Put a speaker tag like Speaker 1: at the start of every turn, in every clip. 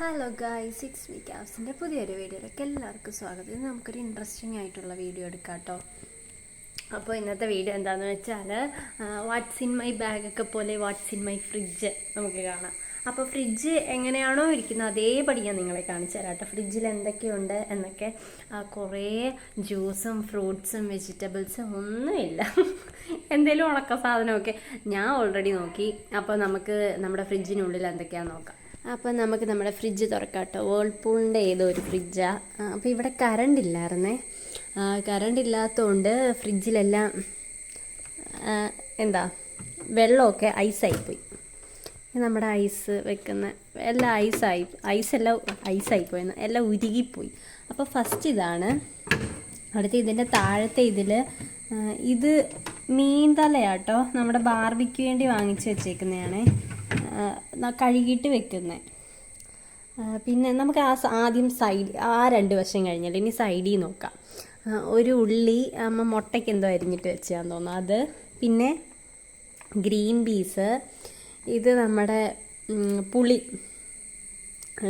Speaker 1: Hello ഗായ് 6 week ഹൗസിൻ്റെ പുതിയൊരു വീഡിയോയിലേക്ക് എല്ലാവർക്കും സ്വാഗതം. ഇത് നമുക്കൊരു ഇൻട്രസ്റ്റിംഗ് ആയിട്ടുള്ള വീഡിയോ എടുക്കാം കേട്ടോ. അപ്പോൾ ഇന്നത്തെ വീഡിയോ എന്താണെന്ന് വെച്ചാൽ വാട്ട്സ് ഇൻ മൈ ബാഗൊക്കെ പോലെ വാട്ട്സ് ഇൻ മൈ ഫ്രിഡ്ജ് നമുക്ക് കാണാം. അപ്പോൾ ഫ്രിഡ്ജ് എങ്ങനെയാണോ ഇരിക്കുന്നത് അതേപടി ഞാൻ നിങ്ങളെ കാണിച്ചു തരാം കേട്ടോ. ഫ്രിഡ്ജിൽ എന്തൊക്കെയുണ്ട് എന്നൊക്കെ. കുറേ ജ്യൂസും ഫ്രൂട്ട്സും വെജിറ്റബിൾസും ഒന്നുമില്ല, എന്തെങ്കിലും ഉണക്ക സാധനമൊക്കെ ഞാൻ ഓൾറെഡി നോക്കി. അപ്പോൾ നമുക്ക് നമ്മുടെ ഫ്രിഡ്ജിനുള്ളിൽ എന്തൊക്കെയാണെന്ന് നോക്കാം. അപ്പോൾ നമുക്ക് നമ്മുടെ ഫ്രിഡ്ജ് തുറക്കാം കേട്ടോ. വേൾപൂളിൻ്റെ ഏതോ ഒരു ഫ്രിഡ്ജാണ്. അപ്പോൾ ഇവിടെ കറണ്ട് ഇല്ലായിരുന്നേ. കറണ്ട് ഇല്ലാത്തതുകൊണ്ട് ഫ്രിഡ്ജിലെല്ലാം വെള്ളമൊക്കെ ഐസായിപ്പോയി. നമ്മുടെ ഐസ് വെക്കുന്ന എല്ലാം ഐസെല്ലാം ഐസായിപ്പോയെന്ന് എല്ലാം ഉരുകിപ്പോയി. അപ്പോൾ ഫസ്റ്റ് ഇതാണ്. അടുത്ത് ഇതിൻ്റെ താഴത്തെ ഇത് മീൻതലയാട്ടോ. നമ്മുടെ ബാർബിക്ക് വേണ്ടി വാങ്ങിച്ച് വെച്ചേക്കുന്നതാണ്, കഴുകിയിട്ട് വെക്കുന്നത്. പിന്നെ നമുക്ക് ആദ്യം രണ്ട് വശം കഴിഞ്ഞാൽ ഇനി സൈഡിൽ നോക്കാം. ഒരു ഉള്ളി അമ്മ മുട്ടയ്ക്ക് എന്തോ അരിഞ്ഞിട്ട് വെച്ചാന്ന് തോന്നുന്നു അത്. പിന്നെ ഗ്രീൻ പീസ്, ഇത് നമ്മുടെ പുളി,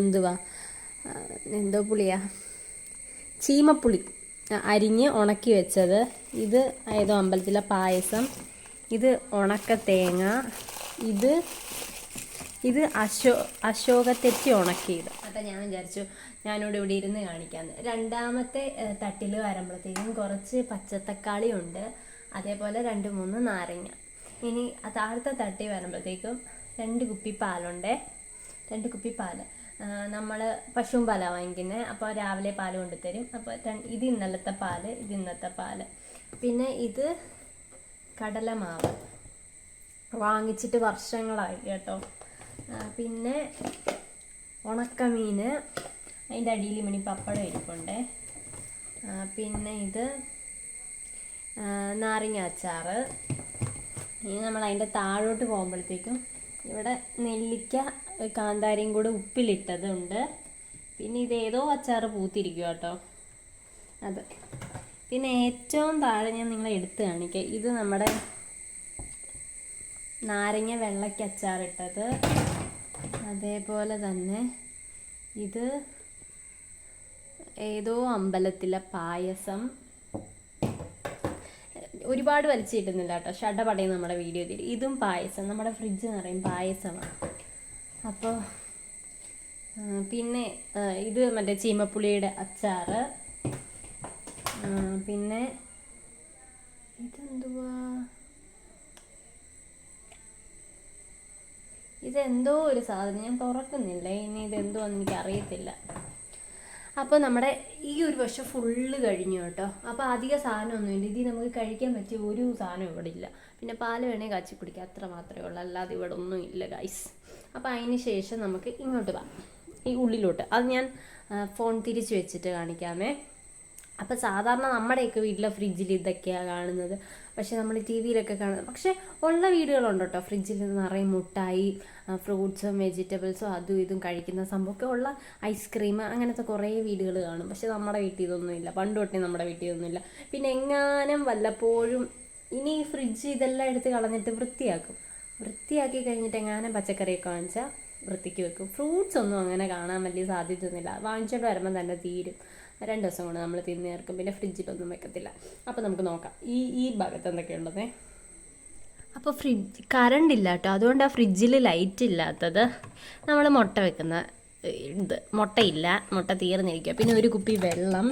Speaker 1: എന്തോ പുളിയാ, ചീമപ്പുളി അരിഞ്ഞ് ഉണക്കി വെച്ചത്. ഇത് ഏതോ അമ്പലത്തിലെ പായസം. ഇത് ഉണക്ക തേങ്ങ. ഇത് അശോകത്തെറ്റി ഉണക്കിയത്. അപ്പം ഞാൻ വിചാരിച്ചു ഞാനിവിടെ ഇരുന്ന് കാണിക്കാമെന്ന്. രണ്ടാമത്തെ തട്ടിൽ വരുമ്പോഴത്തേക്കും കുറച്ച് പച്ചത്തക്കാളി ഉണ്ട്, അതേപോലെ 2-3 നാരങ്ങ. ഇനി താഴത്തെ തട്ടി വരുമ്പോഴത്തേക്കും 2 കുപ്പി പാലുണ്ട്. 2 കുപ്പി പാല് നമ്മൾ പശുവും പാലാണ് വാങ്ങിക്കുന്നത്. അപ്പോൾ രാവിലെ പാല് കൊണ്ടുതരും. അപ്പോൾ ഇത് ഇന്നലത്തെ പാല്, ഇത് ഇന്നത്തെ പാല്. പിന്നെ ഇത് കടലമാവ് വാങ്ങിച്ചിട്ട് വർഷങ്ങളായി കേട്ടോ. പിന്നെ ഉണക്കമീൻ, അതിൻ്റെ അടിയിൽ മണി പപ്പടം ഇരിപ്പുണ്ട്. പിന്നെ ഇത് നാരങ്ങ അച്ചാർ. ഇനി നമ്മൾ അതിൻ്റെ താഴോട്ട് പോകുമ്പോഴത്തേക്കും ഇവിടെ നെല്ലിക്ക കാന്താരിയും കൂടെ ഉപ്പിലിട്ടതുണ്ട്. പിന്നെ ഇതേതോ അച്ചാർ പൂത്തിരിക്കുക കേട്ടോ അത്. പിന്നെ ഏറ്റവും താഴെ ഞാൻ നിങ്ങളെ എടുത്ത് കാണിക്കാം. ഇത് നമ്മുടെ നാരങ്ങ വെള്ളയ്ക്ക് അച്ചാറിട്ടത്. അതേപോലെ തന്നെ ഇത് ഏതോ അമ്പലത്തിലെ പായസം. ഒരുപാട് വലിച്ചിട്ടുന്നില്ല കേട്ടോ, ഷടപടയും നമ്മുടെ വീഡിയോ തരും. ഇതും പായസം, നമ്മുടെ ഫ്രിഡ്ജ് എന്ന് പറയും പായസമാണ്. അപ്പോൾ പിന്നെ ഇത് മറ്റേ ചീമപ്പുളിയുടെ അച്ചാർ. പിന്നെ ഇതെന്തോ ഒരു സാധനം ഞാൻ തുറക്കുന്നില്ല, ഇനി ഇതെന്തോന്ന് എനിക്ക് അറിയത്തില്ല. അപ്പോൾ നമ്മുടെ ഈ ഒരു വശം ഫുള്ള് കഴിഞ്ഞു കേട്ടോ. അപ്പോൾ അധിക സാധനമൊന്നുമില്ല. ഇതിൽ നമുക്ക് കഴിക്കാൻ പറ്റിയ ഒരു സാധനം ഇവിടെ ഇല്ല. പിന്നെ പാല് വേണേൽ കാച്ചി കുടിക്കുക, അത്ര മാത്രമേ ഉള്ളൂ, അല്ലാതെ ഇവിടെ ഒന്നും ഇല്ല ഗൈസ്. അപ്പോൾ അതിന് ശേഷം നമുക്ക് ഇങ്ങോട്ട് പോകാം, ഈ ഉള്ളിലോട്ട്. അത് ഞാൻ ഫോൺ തിരിച്ച് വെച്ചിട്ട് കാണിക്കാമേ. അപ്പോൾ സാധാരണ നമ്മുടെയൊക്കെ വീട്ടിലെ ഫ്രിഡ്ജിൽ ഇതൊക്കെയാണ് കാണുന്നത്, പക്ഷെ നമ്മൾ ടി വിയിലൊക്കെ കാണുന്നത്. പക്ഷേ ഉള്ള വീടുകളുണ്ട് കേട്ടോ, ഫ്രിഡ്ജിൽ നിറയെ മുട്ടായി, ഫ്രൂട്ട്സും വെജിറ്റബിൾസും അതും ഇതും കഴിക്കുന്ന സംഭവമൊക്കെ ഉള്ള ഐസ്ക്രീം, അങ്ങനത്തെ കുറേ വീടുകൾ കാണും. പക്ഷെ നമ്മുടെ വീട്ടിൽ ഇതൊന്നുമില്ല, പണ്ട് തൊട്ടേ നമ്മുടെ വീട്ടിൽ ഇതൊന്നുമില്ല. പിന്നെ എങ്ങാനും വല്ലപ്പോഴും ഇനി ഈ ഫ്രിഡ്ജ് ഇതെല്ലാം എടുത്ത് കളഞ്ഞിട്ട് വൃത്തിയാക്കി കഴിഞ്ഞിട്ട് എങ്ങാനും പച്ചക്കറിയൊക്കെ വാങ്ങിച്ചാൽ വൃത്തിക്ക് വെക്കും. ഫ്രൂട്ട്സ് ഒന്നും അങ്ങനെ കാണാൻ വലിയ സാധ്യതയൊന്നുമില്ല. വാങ്ങിച്ചിട്ട് വരുമ്പോൾ തന്നെ തീരും, 2 ദിവസം കൊണ്ട് നമ്മൾ തിന്ന് ചേർക്കും. പിന്നെ ഫ്രിഡ്ജിലൊന്നും വെക്കത്തില്ല. അപ്പോൾ നമുക്ക് നോക്കാം ഈ ഭാഗത്ത് എന്തൊക്കെയുണ്ടെന്നേ. അപ്പോൾ കറണ്ട് ഇല്ല കേട്ടോ, അതുകൊണ്ടാണ് ഫ്രിഡ്ജിൽ ലൈറ്റ് ഇല്ലാത്തത്. നമ്മൾ മുട്ട വെക്കുന്ന മുട്ടയില്ല, മുട്ട തീർന്നിരിക്കുക. പിന്നെ ഒരു കുപ്പി വെള്ളം,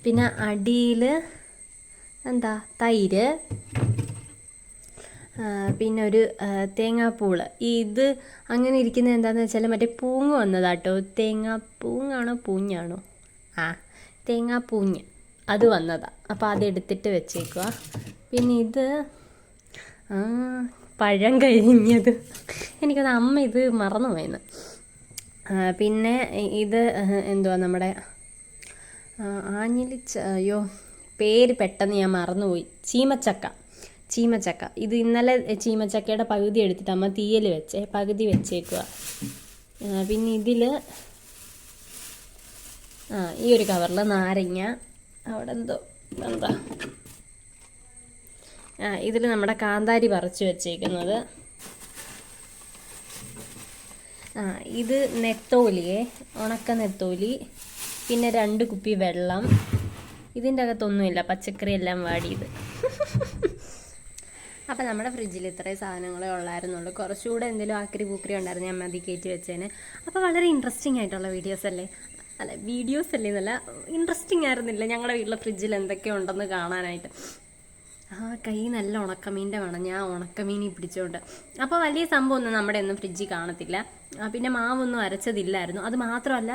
Speaker 1: പിന്നെ അടിയിൽ തൈര്, പിന്നെ ഒരു തേങ്ങാപ്പൂള്. ഇത് അങ്ങനെ ഇരിക്കുന്നത് എന്താണെന്ന് വെച്ചാൽ മറ്റേ പൂങ്ങ് വന്നതാട്ടോ. തേങ്ങാപ്പൂങ്ങാണോ പൂഞ്ഞാണോ? തേങ്ങാപ്പൂഞ്ഞ് അത് വന്നതാണ്. അപ്പോൾ അതെടുത്തിട്ട് വെച്ചേക്കുക. പിന്നെ ഇത് പഴം കഴിഞ്ഞത്, എനിക്കത് അമ്മ ഇത് മറന്നു പോയെന്ന്. പിന്നെ ഇത് നമ്മുടെ പേര് പെട്ടെന്ന് ഞാൻ മറന്നുപോയി. ചീമച്ചക്ക. ഇത് ഇന്നലെ ചീമച്ചക്കയുടെ പകുതി എടുത്തിട്ട് അമ്മ തീയൽ പകുതി വെച്ചേക്കുക. പിന്നെ ഇതിൽ ഈ ഒരു കവറിൽ നാരങ്ങ, അവിടെ ഇതിൽ നമ്മുടെ കാന്താരി പറിച്ച് വെച്ചേക്കുന്നത്. ഇത് നെത്തോലിയെ, ഉണക്ക നെത്തോലി, പിന്നെ 2 കുപ്പി വെള്ളം. ഇതിൻ്റെ അകത്തൊന്നുമില്ല, പച്ചക്കറി എല്ലാം വാടിയത്. അപ്പോൾ നമ്മുടെ ഫ്രിഡ്ജിൽ ഇത്രയും സാധനങ്ങളേ ഉള്ളായിരുന്നുള്ളൂ. കുറച്ചുകൂടെ എന്തെങ്കിലും ആക്രി പൂക്കരി ഉണ്ടായിരുന്നു, ഞാൻ മതി കയറ്റി വെച്ചേനെ. അപ്പോൾ വളരെ ഇൻട്രസ്റ്റിംഗ് ആയിട്ടുള്ള വീഡിയോസ് അല്ലേ എന്നല്ല, ഇൻട്രസ്റ്റിംഗ് ആയിരുന്നില്ല ഞങ്ങളുടെ വീട്ടിലെ ഫ്രിഡ്ജിൽ എന്തൊക്കെ ഉണ്ടെന്ന് കാണാനായിട്ട്. കൈ നല്ല ഉണക്കമീൻ്റെ വേണം, ഞാൻ ഉണക്കമീനി പിടിച്ചോണ്ട്. അപ്പോൾ വലിയ സംഭവമൊന്നും നമ്മുടെ ഒന്നും ഫ്രിഡ്ജിൽ കാണത്തില്ല. പിന്നെ മാവൊന്നും അരച്ചതില്ലായിരുന്നു. അത് മാത്രമല്ല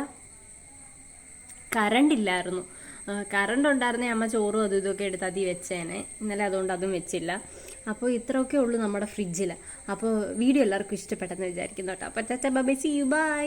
Speaker 1: കറണ്ട് ഇല്ലായിരുന്നു. കറണ്ട് ഉണ്ടായിരുന്നേ അമ്മ ചോറും അതും ഇതൊക്കെ എടുത്ത് അതി വെച്ചേനെ. ഇന്നലെ അതുകൊണ്ട് അതും വെച്ചില്ല. അപ്പോൾ ഇത്രയൊക്കെ ഉള്ളൂ നമ്മുടെ ഫ്രിഡ്ജിൽ. അപ്പോൾ വീഡിയോ എല്ലാവർക്കും ഇഷ്ടപ്പെട്ടെന്ന് വിചാരിക്കുന്നു കേട്ടോ. അപ്പോൾ ബൈ, സീ യു, ബൈ.